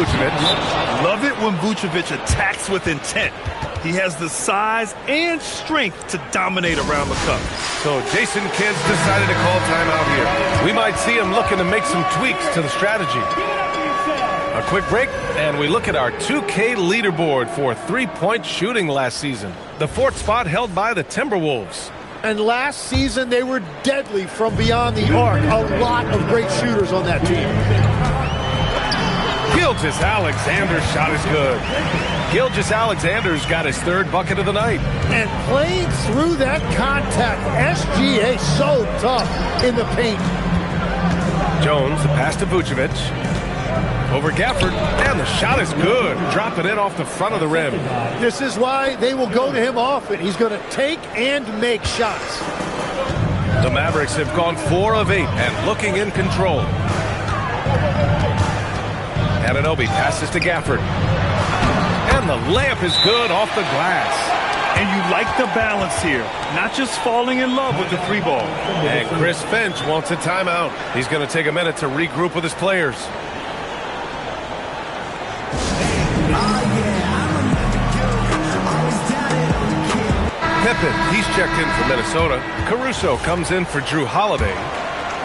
Vucevic. Love it when Vucevic attacks with intent. He has the size and strength to dominate around the cup. So Jason Kidd's decided to call timeout here. We might see him looking to make some tweaks to the strategy. A quick break, and we look at our 2K leaderboard for three-point shooting last season. The fourth spot held by the Timberwolves. And last season, they were deadly from beyond the arc. A lot of great shooters on that team. Gilgeous-Alexander's shot is good. Gilgeous-Alexander's got his third bucket of the night. And playing through that contact, SGA so tough in the paint. Jones, the pass to Vucevic. Over Gafford, and the shot is good. Dropping it off the front of the rim. This is why they will go to him often. He's going to take and make shots. The Mavericks have gone 4 of 8 and looking in control. Anunoby passes to Gafford. And the layup is good off the glass. And you like the balance here, not just falling in love with the three ball. And Chris Finch wants a timeout. He's going to take a minute to regroup with his players. Pippen, he's checked in for Minnesota. Caruso comes in for Drew Holiday.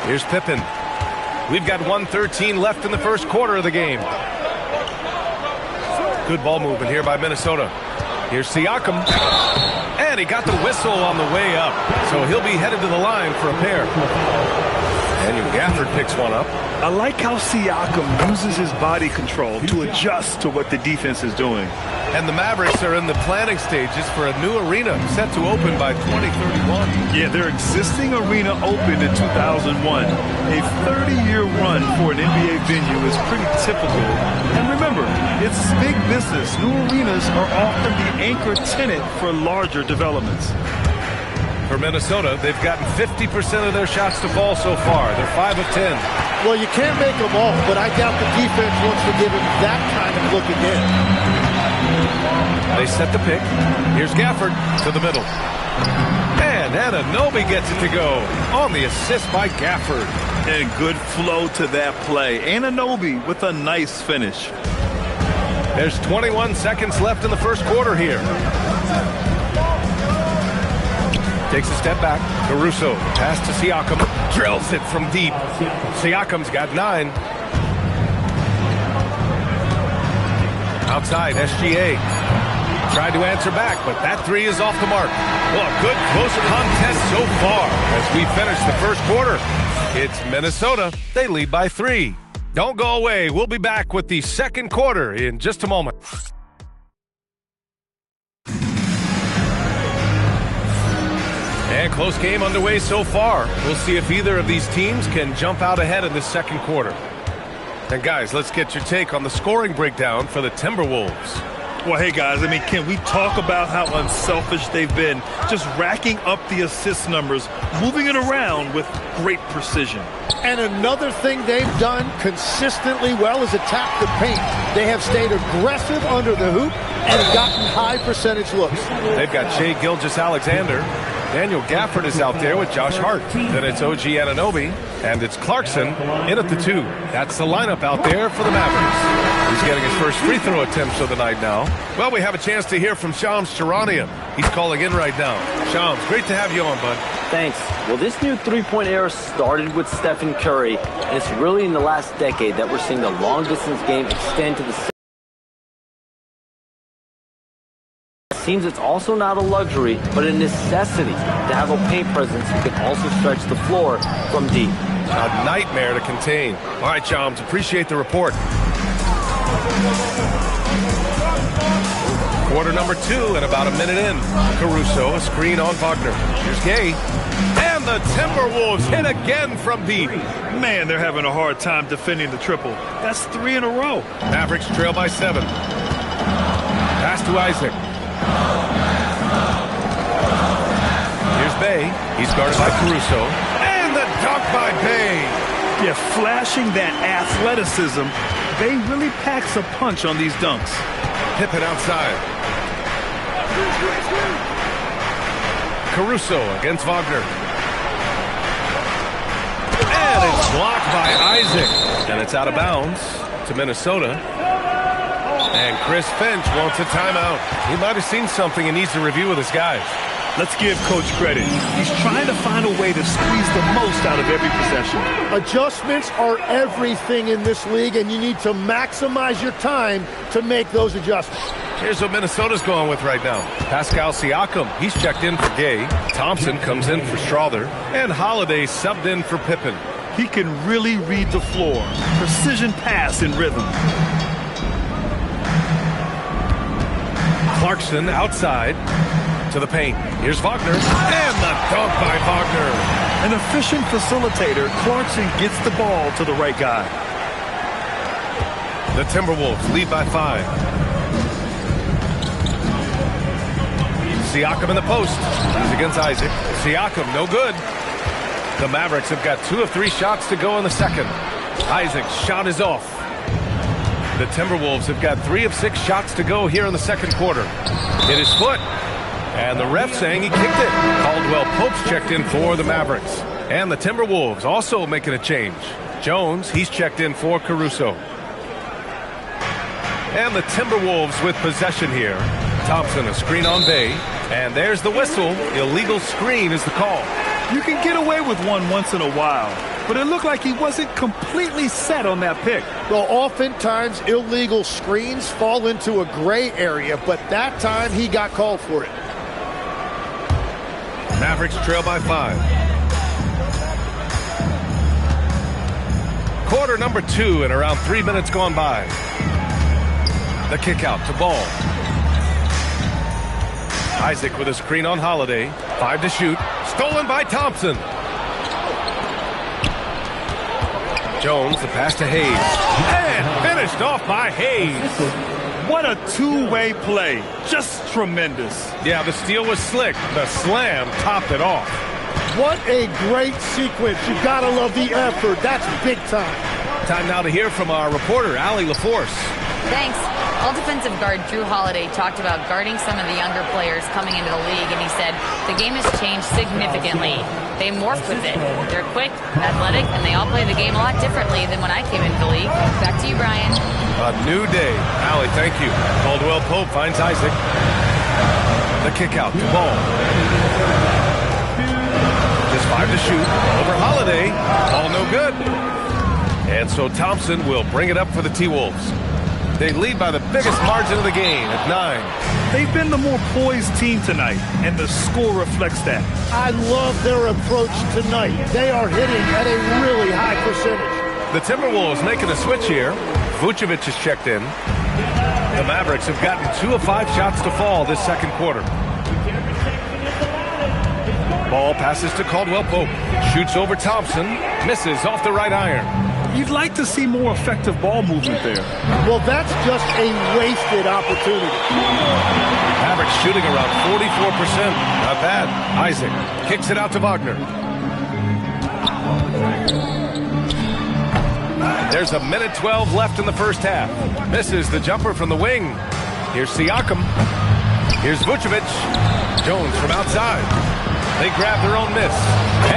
Here's Pippen. We've got 1:13 left in the first quarter of the game. Good ball movement here by Minnesota. Here's Siakam. And he got the whistle on the way up. So he'll be headed to the line for a pair. Daniel Gafford picks one up. I like how Siakam uses his body control to adjust to what the defense is doing. And the Mavericks are in the planning stages for a new arena set to open by 2031. Yeah, their existing arena opened in 2001. A 30-year run for an NBA venue is pretty typical. And remember, it's big business. New arenas are often the anchor tenant for larger developments. For Minnesota, they've gotten 50% of their shots to fall so far. They're 5 of 10. Well, you can't make them all, but I doubt the defense wants to give him that kind of look again. They set the pick. Here's Gafford to the middle. And Anunoby gets it to go on the assist by Gafford. And good flow to that play. Anunoby with a nice finish. There's 21 seconds left in the first quarter here. Takes a step back. Caruso, pass to Siakam. Drills it from deep. Siakam's got 9. Outside, SGA. Tried to answer back, but that 3 is off the mark. Well, a good close contest so far as we finish the first quarter. It's Minnesota. They lead by 3. Don't go away. We'll be back with the second quarter in just a moment. And close game underway so far. We'll see if either of these teams can jump out ahead in the second quarter. And guys, let's get your take on the scoring breakdown for the Timberwolves. Well, hey, guys, I mean, can we talk about how unselfish they've been? Just racking up the assist numbers, moving it around with great precision. And another thing they've done consistently well is attack the paint. They have stayed aggressive under the hoop and gotten high percentage looks. They've got Shai Gilgeous-Alexander. Daniel Gafford is out there with Josh Hart. Then it's OG Anunoby, and it's Clarkson in at the 2. That's the lineup out there for the Mavericks. He's getting his first free throw attempts of the night now. Well, we have a chance to hear from Shams Charania. He's calling in right now. Shams, great to have you on, bud. Thanks. Well, this new three-point era started with Stephen Curry, and it's really in the last decade that we're seeing the long-distance game extend to the seems it's also not a luxury, but a necessity to have a paint presence who can also stretch the floor from deep. A nightmare to contain. All right, Shams, appreciate the report. Quarter number 2 and about a minute in. Caruso, a screen on Wagner. Here's Gay. And the Timberwolves hit again from deep. Man, they're having a hard time defending the triple. That's 3 in a row. Mavericks trail by 7. Pass to Isaac. Here's Bey. He's guarded by Caruso. And the dunk by Bey. Yeah, flashing that athleticism. Bey really packs a punch on these dunks. Pippen outside. Caruso against Wagner. And it's blocked by Isaac. And it's out of bounds to Minnesota. And Chris Finch wants a timeout. He might have seen something and needs to review with his guys. Let's give Coach credit. He's trying to find a way to squeeze the most out of every possession. Adjustments are everything in this league, and you need to maximize your time to make those adjustments. Here's what Minnesota's going with right now. Pascal Siakam, he's checked in for Gay. Thompson comes in for Strother. And Holiday subbed in for Pippen. He can really read the floor. Precision pass in rhythm. Clarkson outside to the paint. Here's Wagner. And the dunk by Wagner. An efficient facilitator, Clarkson gets the ball to the right guy. The Timberwolves lead by 5. Siakam in the post. He's against Isaac. Siakam, no good. The Mavericks have got 2 of 3 shots to go in the second. Isaac's shot is off. The Timberwolves have got 3 of 6 shots to go here in the second quarter. Hit his foot. And the ref saying he kicked it. Caldwell Pope's checked in for the Mavericks. And the Timberwolves also making a change. Jones, he's checked in for Caruso. And the Timberwolves with possession here. Thompson, a screen on Bay. And there's the whistle. Illegal screen is the call. You can get away with one once in a while, but it looked like he wasn't completely set on that pick. Well, oftentimes illegal screens fall into a gray area, but that time he got called for it. Mavericks trail by 5. Quarter number 2 and around 3 minutes gone by. The kick out to Ball. Isaac with a screen on Holiday. 5 to shoot. Stolen by Thompson. Jones, the pass to Hayes. And finished off by Hayes. What a two-way play. Just tremendous. Yeah, the steal was slick. The slam topped it off. What a great sequence. You gotta love the effort. That's big time. Time now to hear from our reporter, Allie LaForce. Thanks. All defensive guard Drew Holiday talked about guarding some of the younger players coming into the league, and he said the game has changed significantly. They morph with it. They're quick, athletic, and they all play the game a lot differently than when I came into the league. Back to you, Brian. A new day. Allie, thank you. Caldwell Pope finds Isaac. The kick out to Ball. Just 5 to shoot. Over Holiday. All no good. And so Thompson will bring it up for the T-Wolves. They lead by the biggest margin of the game at 9. They've been the more poised team tonight, and the score reflects that. I love their approach tonight. They are hitting at a really high percentage. The Timberwolves making a switch here. Vucevic is checked in. The Mavericks have gotten 2 of 5 shots to fall this second quarter. Ball passes to Caldwell Pope. Shoots over Thompson. Misses off the right iron. You'd like to see more effective ball movement there. Well, that's just a wasted opportunity. Mavericks shooting around 44%. Not bad. Isaac kicks it out to Wagner. There's a minute 12 left in the first half. Misses the jumper from the wing. Here's Siakam. Here's Vucevic. Jones from outside. They grab their own miss.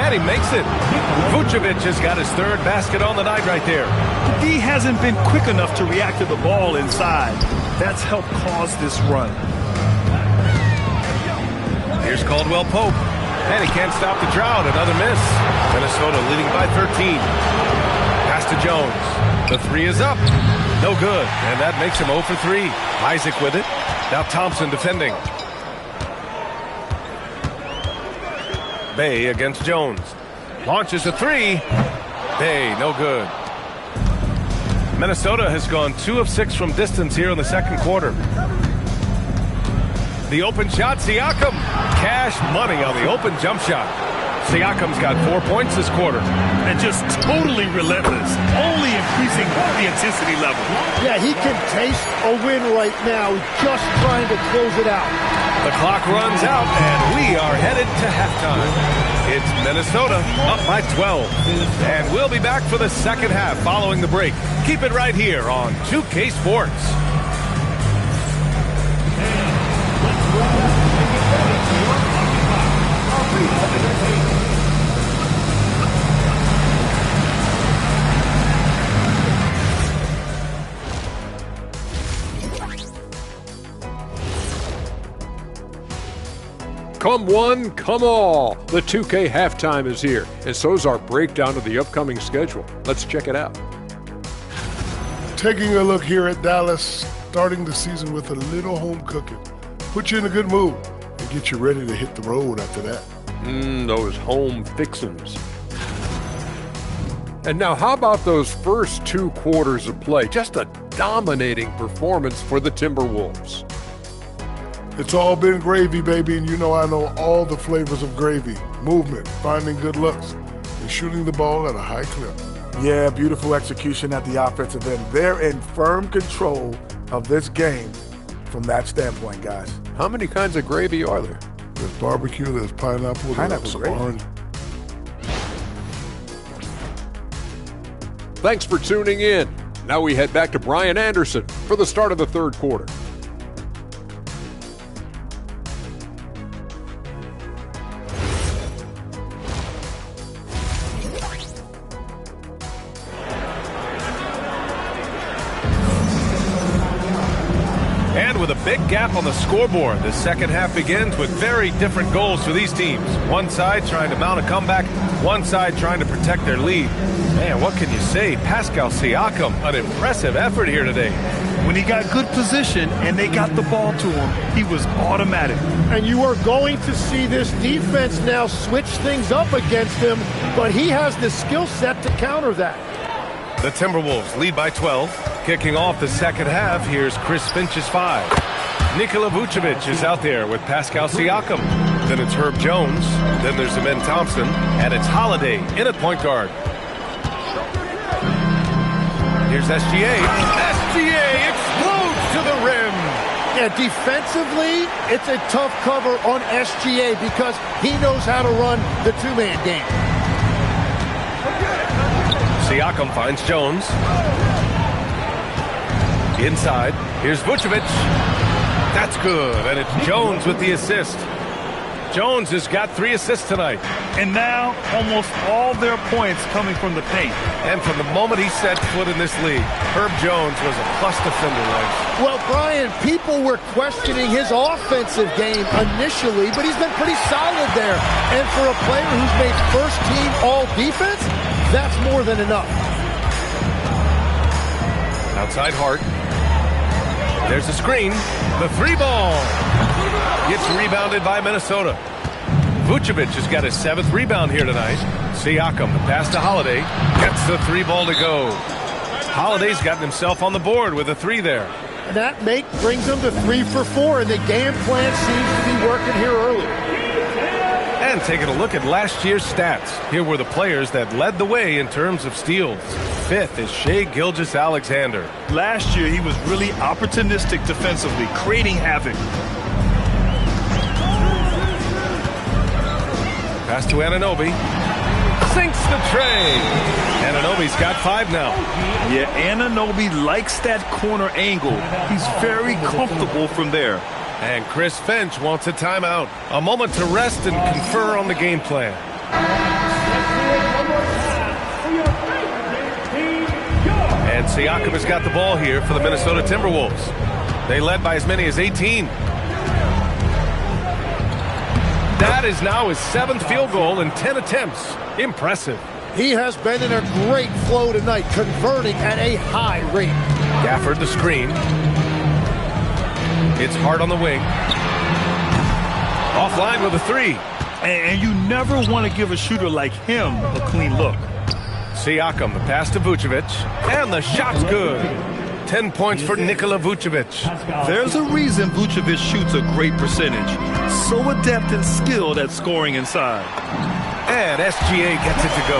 And he makes it. Vucevic has got his 3rd basket on the night right there. D hasn't been quick enough to react to the ball inside. That's helped cause this run. Here's Caldwell Pope. And he can't stop the drought. Another miss. Minnesota leading by 13. Pass to Jones. The 3 is up. No good. And that makes him 0 for 3. Isaac with it. Now Thompson defending. Bay against Jones. Launches a 3. Bay, no good. Minnesota has gone 2 of 6 from distance here in the second quarter. The open shot, Siakam. Cash money on the open jump shot. Siakam's got 4 points this quarter. And just totally relentless, only increasing the intensity level. Yeah, he can taste a win right now, just trying to close it out. The clock runs out, and we are headed to halftime. It's Minnesota up by 12. And we'll be back for the second half following the break. Keep it right here on 2K Sports. Come one, come all. The 2K halftime is here, and so is our breakdown of the upcoming schedule. Let's check it out. Taking a look here at Dallas, starting the season with a little home cooking. Put you in a good mood and get you ready to hit the road after that. Those home fixins'. And now how about those first 2 quarters of play? Just a dominating performance for the Timberwolves. It's all been gravy, baby, and you know I know all the flavors of gravy. Movement, finding good looks, and shooting the ball at a high clip. Yeah, beautiful execution at the offensive end. They're in firm control of this game from that standpoint, guys. How many kinds of gravy are there? There's barbecue, there's pineapple, there's gravy. orange. Thanks for tuning in. Now we head back to Brian Anderson for the start of the third quarter. And with a big gap on the scoreboard, the second half begins with very different goals for these teams. One side trying to mount a comeback, one side trying to protect their lead. Man, what can you say? Pascal Siakam, an impressive effort here today. When he got good position and they got the ball to him, he was automatic. And you are going to see this defense now switch things up against him, but he has the skill set to counter that. The Timberwolves lead by 12. Kicking off the second half, here's Chris Finch's 5. Nikola Vucevic is out there with Pascal Siakam. Then it's Herb Jones. Then there's Amen Thompson. And it's Holiday in at point guard. Here's SGA. SGA explodes to the rim. Yeah, defensively, it's a tough cover on SGA because he knows how to run the two-man game. Siakam finds Jones. Inside, here's Vucevic. That's good, and it's Jones with the assist. Jones has got 3 assists tonight. And now, almost all their points coming from the paint. And from the moment he set foot in this league, Herb Jones was a plus defender, Legs. Well, Brian, people were questioning his offensive game initially, but he's been pretty solid there. And for a player who's made first-team all-defense, that's more than enough. Outside Hart. There's a screen. The 3-ball. Gets rebounded by Minnesota. Vucevic has got his 7th rebound here tonight. Siakam, the pass to Holiday. Gets the 3-ball to go. Holiday's gotten himself on the board with a 3 there. And that make brings them to 3 for 4, and the game plan seems to be working here early. And taking a look at last year's stats. Here were the players that led the way in terms of steals. 5th is Shai Gilgeous-Alexander. Last year, he was really opportunistic defensively, creating havoc. Pass to Anunoby. Sinks the tray. Anunoby's got 5 now. Yeah, Anunoby likes that corner angle. He's very comfortable from there. And Chris Finch wants a timeout. A moment to rest and confer on the game plan. And Siakam has got the ball here for the Minnesota Timberwolves. They led by as many as 18. That is now his 7th field goal in 10 attempts. Impressive. He has been in a great flow tonight, converting at a high rate. Gafford the screen. It's Hart on the wing. Offline with a 3. And you never want to give a shooter like him a clean look. Siakam, the pass to Vucevic. And the shot's good. 10 points for Nikola Vucevic. There's a reason Vucevic shoots a great percentage. So adept and skilled at scoring inside. And SGA gets it to go.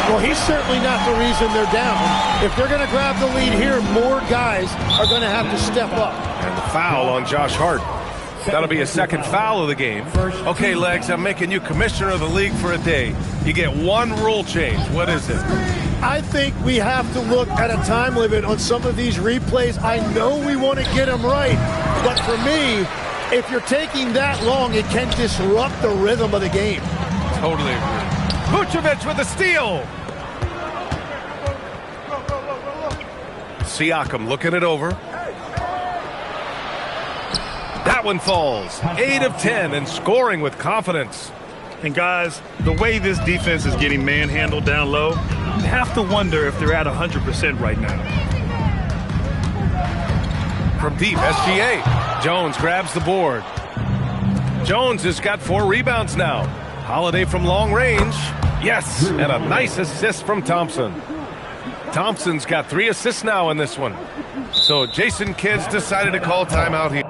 Well, he's certainly not the reason they're down. If they're going to grab the lead here, more guys are going to have to step up. And the foul on Josh Hart. That'll be a 2nd foul of the game. Okay, Legs, I'm making you commissioner of the league for a day. You get 1 rule change. What is it? I think we have to look at a time limit on some of these replays. I know we want to get them right, but for me, if you're taking that long, it can disrupt the rhythm of the game. Totally agree. Vucevic with a steal. Siakam looking it over. That one falls. 8 of 10 and scoring with confidence. And guys, the way this defense is getting manhandled down low, you have to wonder if they're at 100% right now. From deep, SGA. Jones grabs the board. Jones has got 4 rebounds now. Holiday from long range. Yes, and a nice assist from Thompson. Thompson's got 3 assists now in this one. So Jason Kidd's decided to call timeout here.